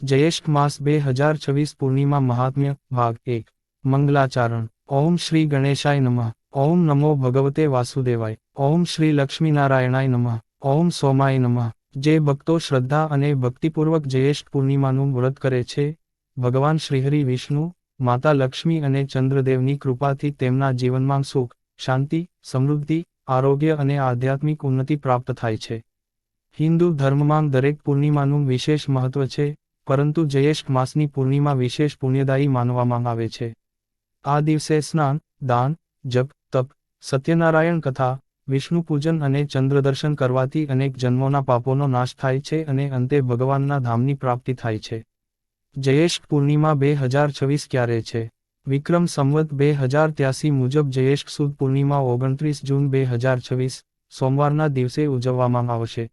જ્યેષ્ઠ માસ 2026 પૂર્ણિમા મહાત્મ્ય ભાગ 1 મંગલાચરણ। ઓમ શ્રી ગણેશાય નમઃ। ઓમ નમો ભગવતે વાસુદેવાય। ઓમ શ્રી લક્ષ્મીનારાયણાય નમઃ। ઓમ સોમાય નમઃ। જે ભક્તો શ્રદ્ધા અને ભક્તિપૂર્વક જ્યેષ્ઠ પૂર્ણિમાનું વ્રત કરે છે, ભગવાન શ્રીહરિ વિષ્ણુ, માતા લક્ષ્મી અને ચંદ્રદેવની કૃપાથી તેમના જીવનમાં સુખ, શાંતિ, સમૃદ્ધિ, આરોગ્ય અને આધ્યાત્મિક ઉન્નતિ પ્રાપ્ત થાય છે। હિન્દુ ધર્મમાં દરેક પૂર્ણિમાનું વિશેષ મહત્વ છે, પરંતુ જ્યેષ્ઠ માસની પૂર્ણિમા વિશેષ પુણ્યદાયી માનવામાં આવે છે। આ દિવસે સ્નાન, દાન, જપ, તપ, સત્યનારાયણ કથા, વિષ્ણુ પૂજન અને ચંદ્રદર્શન કરવાથી અનેક જન્મોના પાપોનો નાશ થાય છે અને અંતે ભગવાનના ધામની પ્રાપ્તિ થાય છે। જ્યેષ્ઠ પૂર્ણિમા 2026 ક્યારે છે? વિક્રમ સંવત 2083 મુજબ જ્યેષ્ઠ સુદ પૂર્ણિમા 29 જૂન 2026 સોમવારના દિવસે ઉજવવામાં આવશે।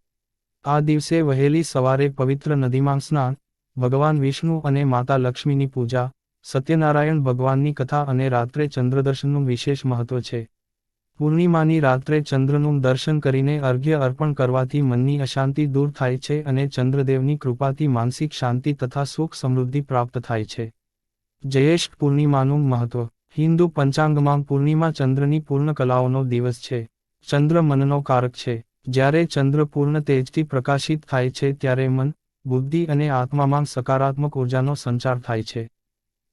આ દિવસે વહેલી સવારે પવિત્ર નદીમાં સ્નાન, ભગવાન વિષ્ણુ અને માતા લક્ષ્મીની પૂજા, સત્યનારાયણ ભગવાનની કથા અને રાત્રે ચંદ્રદર્શનનું વિશેષ મહત્વ છે। પૂર્ણિમાની રાત્રે ચંદ્રનું દર્શન કરીને અર્ઘ્ય અર્પણ કરવાથી મનની અશાંતિ દૂર થાય છે અને ચંદ્રદેવની કૃપાથી માનસિક શાંતિ તથા સુખ સમૃદ્ધિ પ્રાપ્ત થાય છે। જ્યેષ્ઠ પૂર્ણિમાનું મહત્વ હિન્દુ પંચાંગમાં પૂર્ણિમા ચંદ્રની પૂર્ણ કલાઓનો દિવસ છે। ચંદ્ર મનનો કારક છે। જ્યારે ચંદ્ર પૂર્ણ તેજથી પ્રકાશિત થાય છે ત્યારે મન, બુદ્ધિ અને આત્મામાં સકારાત્મક ઉર્જાનો સંચાર થાય છે।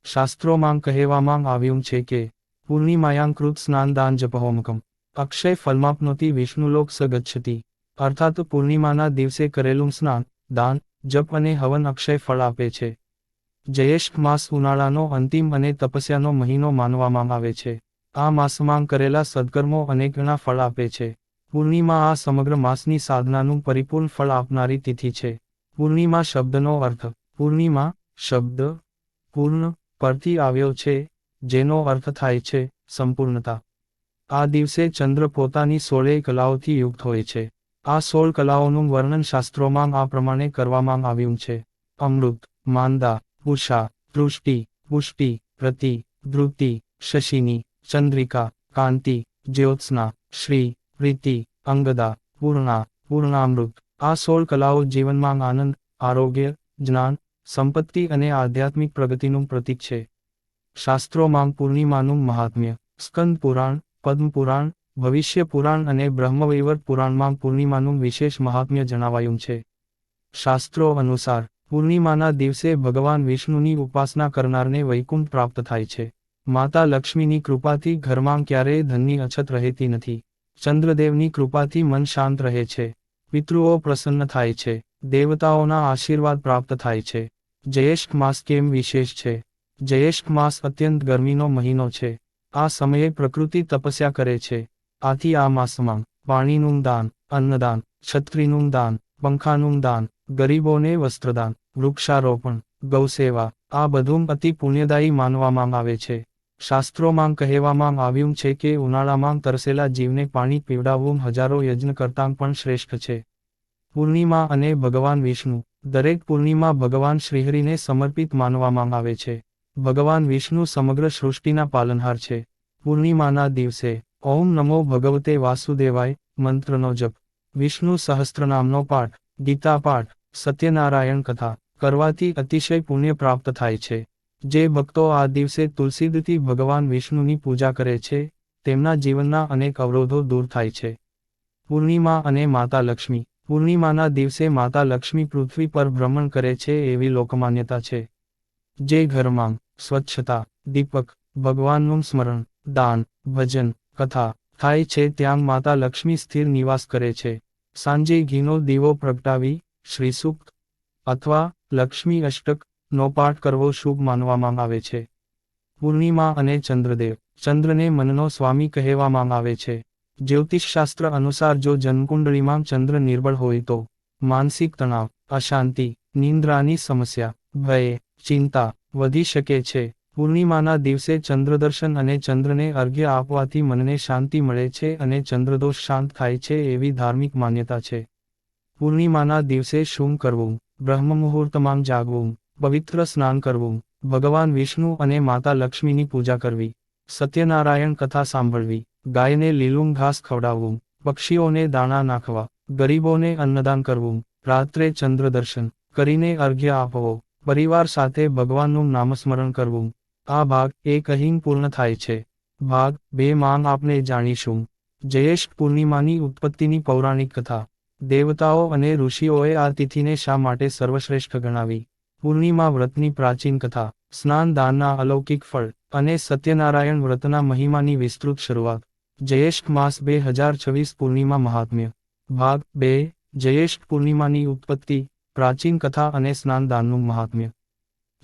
શાસ્ત્રોમાં કહેવામાં આવ્યું છે કે પૂર્ણિમાયાં કૃત સ્નાન દાન જપહોમકમ અક્ષય ફલમાપ્નોતિ વિષ્ણુલોક સ ગચ્છતિ। અર્થાત પૂર્ણિમાના દિવસે કરેલું સ્નાન, દાન, જપ અને હવન અક્ષય ફળ આપે છે। જ્યેષ્ઠ માસ ઉનાળાનો અંતિમ અને તપસ્યાનો મહિનો માનવામાં આવે છે। આ માસમાં કરેલા સદકર્મો અનેક ગણા ફળ આપે છે। પૂર્ણિમા આ સમગ્ર માસની સાધનાનું પરિપૂર્ણ ફળ આપનારી તિથિ છે। પૂર્ણિમા શબ્દનો અર્થ પૂર્ણિમા શબ્દ પૂર્ણ પરથી આવ્યો છે, જેનો અર્થ થાય છે સંપૂર્ણતા। આ દિવસે ચંદ્ર પોતાની 16 કલાઓથી યુક્ત હોય છે। આ 16 કલાઓનું વર્ણન શાસ્ત્રોમાં આ પ્રમાણે કરવામાં આવ્યું છે: અમૃત, માંદા, ઉષા, તૃષ્ટિ, પુષ્ટિ, રતિ, ધૃતિ, શશિની, ચંદ્રિકા, કાંતિ, જ્યોત્સના, શ્રી, પ્રીતિ, અંગદા, પૂર્ણા, પૂર્ણામૃત। આ 16 કલાઓ જીવનમાં આનંદ, આરોગ્ય, જ્ઞાન, સંપત્તિ અને આધ્યાત્મિક પ્રગતિનું પ્રતીક છે। શાસ્ત્રોમાં પૂર્ણિમાનું મહાત્મ્ય સ્કંદ પુરાણ, પદ્મ પુરાણ, ભવિષ્ય પુરાણ અને બ્રહ્મવૈવર્ત પુરાણમાં પૂર્ણિમાનું વિશેષ મહાત્મ્ય જણાવાયું છે। શાસ્ત્રો અનુસાર પૂર્ણિમાના દિવસે ભગવાન વિષ્ણુની ઉપાસના કરનારને વૈકુંઠ પ્રાપ્ત થાય છે। માતા લક્ષ્મીની કૃપાથી ઘરમાં ક્યારેય ધનની અછત રહેતી નથી। ચંદ્રદેવની કૃપાથી મન શાંત રહે છે। પિતૃઓ પ્રસન્ન થાય છે। દેવતાઓના આશીર્વાદ પ્રાપ્ત થાય છે। જ્યેષ્ઠ માસ કેમ વિશેષ છે? જ્યેષ્ઠ માસ અત્યંત ગરમીનો મહિનો છે। આ સમયે પ્રકૃતિ તપસ્યા કરે છે। આથી આ માસમાં પાણીનું દાન, અન્નદાન, છત્રીનું દાન, પંખાનું દાન, ગરીબોને વસ્ત્રદાન, વૃક્ષારોપણ, ગૌસેવા, આ બધું અતિ પુણ્યદાયી માનવામાં આવે છે। શાસ્ત્રોમાં કહેવામાં આવ્યું છે કે ઉનાળામાં તરસેલા જીવને પાણી પીવડાવવું હજારો યજ્ઞ કરતાં પણ શ્રેષ્ઠ છે। પૂર્ણિમા અને ભગવાન વિષ્ણુ દરેક પૂર્ણિમા ભગવાન શ્રીહરિને સમર્પિત માનવામાં આવે છે। ભગવાન વિષ્ણુ સમગ્ર સૃષ્ટિના પાલનહાર છે। પૂર્ણિમાના દિવસે ઓમ નમો ભગવતે વાસુદેવાય મંત્રનો જપ, વિષ્ણુ સહસ્ત્રનામનો પાઠ, ગીતા પાઠ, સત્યનારાયણ કથા કરવાથી અતિશય પુણ્ય પ્રાપ્ત થાય છે। જે ભક્તો આ દિવસે તુલસીદથી ભગવાન વિષ્ણુની પૂજા કરે છે, તેમના જીવનના અનેક અવરોધો દૂર થાય છે। પૂર્ણિમા અને માતા લક્ષ્મી પૂર્ણિમાના દિવસે માતા લક્ષ્મી પૃથ્વી પર ભ્રમણ કરે છે એવી લોકમાન્યતા છે। જે ઘરમાં સ્વચ્છતા, દીપક, ભગવાનનું સ્મરણ, દાન, ભજન, કથા થાય છે ત્યાં માતા લક્ષ્મી સ્થિર નિવાસ કરે છે। સાંજે ઘીનો દીવો પ્રગટાવી શ્રીસૂક્ત અથવા લક્ષ્મી અષ્ટક નો પાઠ કરવો શુભ માનવામાં આવે છે। પૂર્ણિમા અને ચંદ્રદેવ ચંદ્રને મનનો સ્વામી કહેવામાં આવે છે। જ્યોતિષશાસ્ત્ર અનુસાર જો જન્મકુંડળીમાં ચંદ્ર નિર્બળ હોય તો માનસિક તણાવ, અશાંતિ, નિંદ્રાની સમસ્યા, ભય, ચિંતા વધી શકે છે। પૂર્ણિમાના દિવસે ચંદ્રદર્શન અને ચંદ્રને અર્ઘ્ય આપવાથી મનને શાંતિ મળે છે અને ચંદ્રદોષ શાંત થાય છે એવી ધાર્મિક માન્યતા છે। પૂર્ણિમાના દિવસે શું કરવું? બ્રહ્મ મુહૂર્તમાં જાગવું, પવિત્ર સ્નાન કરવું, ભગવાન વિષ્ણુ અને માતા લક્ષ્મીની પૂજા કરવી, સત્યનારાયણ કથા સાંભળવી, ગાયને લીલું ઘાસ ખવડાવવું, પક્ષીઓને દાણા નાખવા, ગરીબોને અન્નદાન કરવું, રાત્રે ચંદ્રદર્શન કરીને અર્ઘ્ય આપવો, પરિવાર સાથે ભગવાનનું નામસ્મરણ કરવું. આ ભાગ 1 અહીં પૂર્ણ થાય છે. ભાગ 2 માં આપણે જાણીશું જ્યેષ્ઠ પૂર્ણિમાની ઉત્પત્તિની પૌરાણિક કથા. દેવતાઓ અને ઋષિઓએ આ તિથિને શા માટે સર્વશ્રેષ્ઠ ગણાવી. પૂર્ણિમા વ્રતની પ્રાચીન કથા. સ્નાન દાનના અલૌકિક ફળ અને સત્યનારાયણ વ્રતના મહિમાની વિસ્તૃત શરૂઆત. જ્યેષ્ઠ માસ 2026 પૂર્ણિમા મહાત્મ્ય. ભાગ 2 જ્યેષ્ઠ પૂર્ણિમાની ઉત્પત્તિ, પ્રાચીન કથા અને સ્નાન દાનનું મહાત્મ્ય.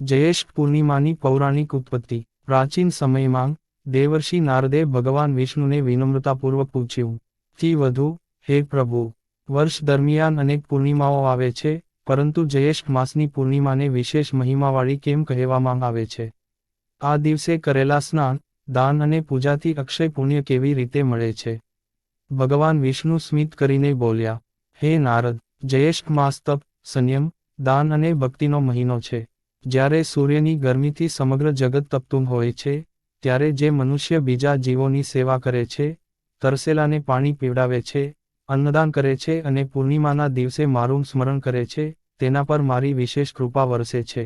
જ્યેષ્ઠ પૂર્ણિમાની પૌરાણિક ઉત્પત્તિ. પ્રાચીન સમયમાં દેવર્ષિ નારદે ભગવાન વિષ્ણુને વિનમ્રતાપૂર્વક પૂછ્યું, થી વધુ, હે પ્રભુ, વર્ષ દરમિયાન અનેક પૂર્ણિમાઓ આવે છે, પરંતુ જ્યેષ્ઠ માસની પૂર્ણિમાને વિશેષ મહિમાવાળી કેમ કહેવામાં આવે છે? આ દિવસે કરેલા સ્નાન, દાન અને પૂજાથી અક્ષય પુણ્ય કેવી રીતે મળે છે? ભગવાન વિષ્ણુ સ્મિત કરીને બોલ્યા, હે નારદ, જ્યેષ્ઠ માસ તપ, સંયમ, દાન અને ભક્તિનો મહિનો છે. જ્યારે સૂર્યની ગરમીથી સમગ્ર જગત તપતું હોય છે, ત્યારે જે મનુષ્ય બીજા જીવોની સેવા કરે છે, તરસેલાને પાણી પીવડાવે છે, અન્નદાન કરે છે અને પૂર્ણિમાના દિવસે મારું સ્મરણ કરે છે, તેના પર મારી વિશેષ કૃપા વરસે છે.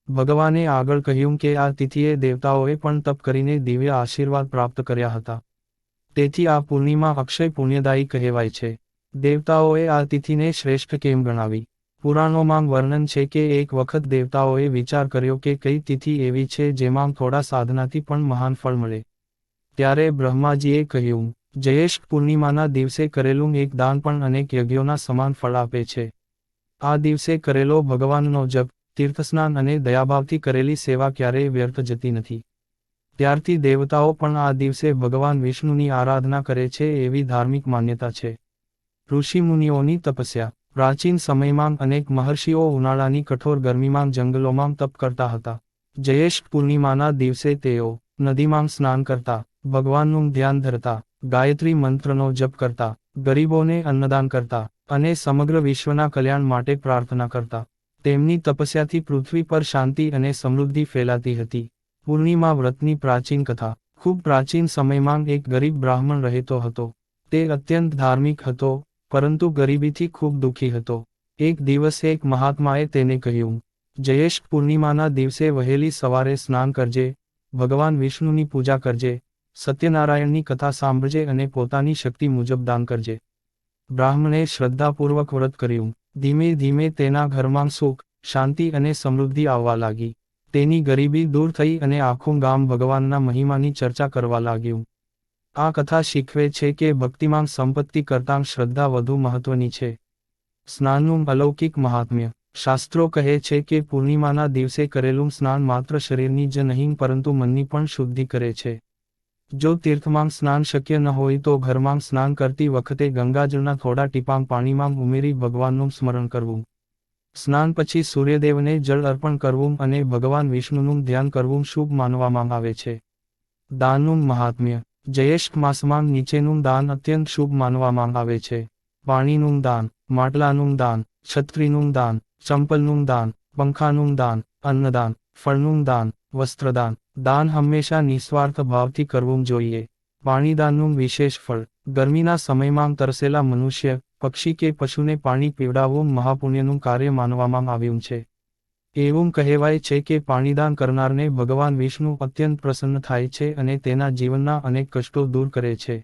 ભગવાને આગળ કહ્યું કે આ તિથિએ દેવતાઓએ પણ તપ કરીને દિવ્ય આશીર્વાદ પ્રાપ્ત કર્યા હતા. તેથી આ પૂર્ણિમા અક્ષય પુણ્યદાયી કહેવાય છે. દેવતાઓએ આ તિથિને શ્રેષ્ઠ કેમ ગણાવી? પુરાણોમાં વર્ણન છે કે એક વખત દેવતાઓએ વિચાર કર્યો કે કઈ તિથિ એવી છે જેમાં થોડા સાધનાથી પણ મહાન ફળ મળે. ત્યારે બ્રહ્માજીએ કહ્યું, જ્યેષ્ઠ પૂર્ણિમાના દિવસે કરેલું એક દાન પણ અનેક યજ્ઞોના સમાન ફળ આપે છે. આ દિવસે કરેલો ભગવાનનો જપ, તીર્થસ્નાન અને દયાભાવથી કરેલી સેવા ક્યારેય વ્યર્થ જતી નથી. ત્યારથી દેવતાઓ પણ આ દિવસે ભગવાન વિષ્ણુની આરાધના કરે છે એવી ધાર્મિક માન્યતા છે. ઋષિમુનિઓની તપસ્યા. પ્રાચીન સમયમાં અનેક મહર્ષિઓ ઉનાળાની કઠોર ગરમીમાં જંગલોમાં તપ કરતા હતા. જ્યેષ્ઠ પૂર્ણિમાના દિવસે તેઓ નદીમાં સ્નાન કરતા, ભગવાનનું ધ્યાન ધરતા, ગાયત્રી મંત્રનો જપ કરતા, ગરીબોને અન્નદાન કરતા અને સમગ્ર વિશ્વના કલ્યાણ માટે પ્રાર્થના કરતા. તેમની તપસ્યાથી પૃથ્વી પર શાંતિ અને સમૃદ્ધિ ફેલાતી હતી. પૂર્ણિમા વ્રતની પ્રાચીન કથા. ખૂબ પ્રાચીન સમયમાં એક ગરીબ બ્રાહ્મણ રહેતો હતો. તે અત્યંત ધાર્મિક હતો, પરંતુ ગરીબીથી ખૂબ દુઃખી હતો. એક દિવસ એક મહાત્માએ તેને કહ્યું, જ્યેષ્ઠ પૂર્ણિમાના દિવસે વહેલી સવારે સ્નાન કરજે, ભગવાન વિષ્ણુની પૂજા કરજે, સત્યનારાયણની કથા સાંભળજે અને પોતાની શક્તિ મુજબ દાન કરજે. બ્રાહ્મણે શ્રદ્ધાપૂર્વક વ્રત કર્યું. ધીમે ધીમે તેના ઘરમાં સુખ, શાંતિ અને સમૃદ્ધિ આવવા લાગી. તેની ગરીબી દૂર થઈ અને આખું ગામ ભગવાનના મહિમાની ચર્ચા કરવા લાગ્યું. આ કથા શીખવે છે કે ભક્તિમાં સંપત્તિ કરતાં શ્રદ્ધા વધુ મહત્વની છે. સ્નાનનું અલૌકિક મહાત્મ્ય. શાસ્ત્રો કહે છે કે પૂર્ણિમાના દિવસે કરેલું સ્નાન માત્ર શરીરની જ નહીં પરંતુ મનની પણ શુદ્ધિ કરે છે. જો તીર્થમાં સ્નાન શક્ય ન હોય તો ઘરમાં સ્નાન કરતી વખતે ગંગાજળના થોડા ટીપાં પાણીમાં ઉમેરી ભગવાનનું સ્મરણ કરવું. સ્નાન પછી સૂર્યદેવને જળ અર્પણ કરવું અને ભગવાન વિષ્ણુનું ધ્યાન કરવું શુભ માનવામાં આવે છે. દાનનું મહાત્મ્ય. જ્યેષ્ઠ માસમાં નીચેનું દાન અત્યંત શુભ માનવામાં આવે છે. પાણીનું દાન, માટલાનું દાન, છત્રીનું દાન, ચંપલનું દાન, પંખાનું દાન, અન્નદાન, ફળનું દાન, વસ્ત્રદાન. દાન હંમેશા નિસ્વાર્થ ભાવથી કરવું જોઈએ. પાણીદાનનું વિશેષ ફળ. ગરમીના સમયમાં તરસેલા મનુષ્ય, પક્ષી કે પશુને પાણી પીવડાવવું મહાપુણ્યનું કાર્ય માનવામાં આવ્યું છે. એવું કહેવાય છે કે પાણીદાન કરનારને ભગવાન વિષ્ણુ અત્યંત પ્રસન્ન થાય છે અને તેના જીવનના અનેક કષ્ટો દૂર કરે છે.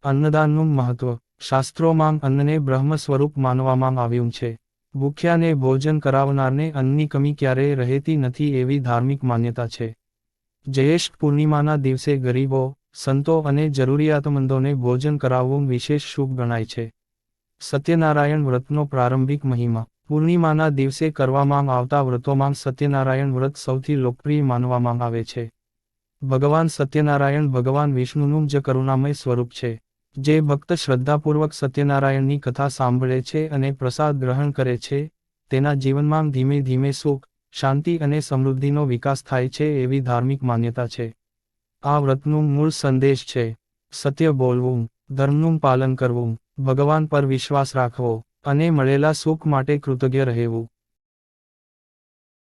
અન્નદાનનું મહત્વ. શાસ્ત્રોમાં અન્નને બ્રહ્મ સ્વરૂપ માનવામાં આવ્યું છે. ભૂખ્યાને ભોજન કરાવનારને અન્નની કમી ક્યારેય રહેતી નથી એવી ધાર્મિક માન્યતા છે. જ્યેષ્ઠ પૂર્ણિમાના દિવસે ગરીબો, સંતો અને જરૂરિયાતમંદોને ભોજન કરાવવું વિશેષ શુભ ગણાય છે. સત્યનારાયણ વ્રતનો પ્રારંભિક મહિમા. પૂર્ણિમાના દિવસે કરવામાં આવતા વ્રતોમાં સત્યનારાયણ વ્રત સૌથી લોકપ્રિય માનવામાં આવે છે. ભગવાન સત્યનારાયણ ભગવાન વિષ્ણુનું જ કરુણામય સ્વરૂપ છે. જે ભક્ત શ્રદ્ધાપૂર્વક સત્યનારાયણની કથા સાંભળે છે અને પ્રસાદ ગ્રહણ કરે છે, તેના જીવનમાં ધીમે ધીમે સુખ, શાંતિ અને સમૃદ્ધિનો વિકાસ થાય છે એવી ધાર્મિક માન્યતા છે. આ વ્રતનું મૂળ સંદેશ છે સત્ય બોલવું, ધર્મનું પાલન કરવું, ભગવાન પર વિશ્વાસ રાખવો અને મળેલા સુખ માટે કૃતજ્ઞ રહેવું.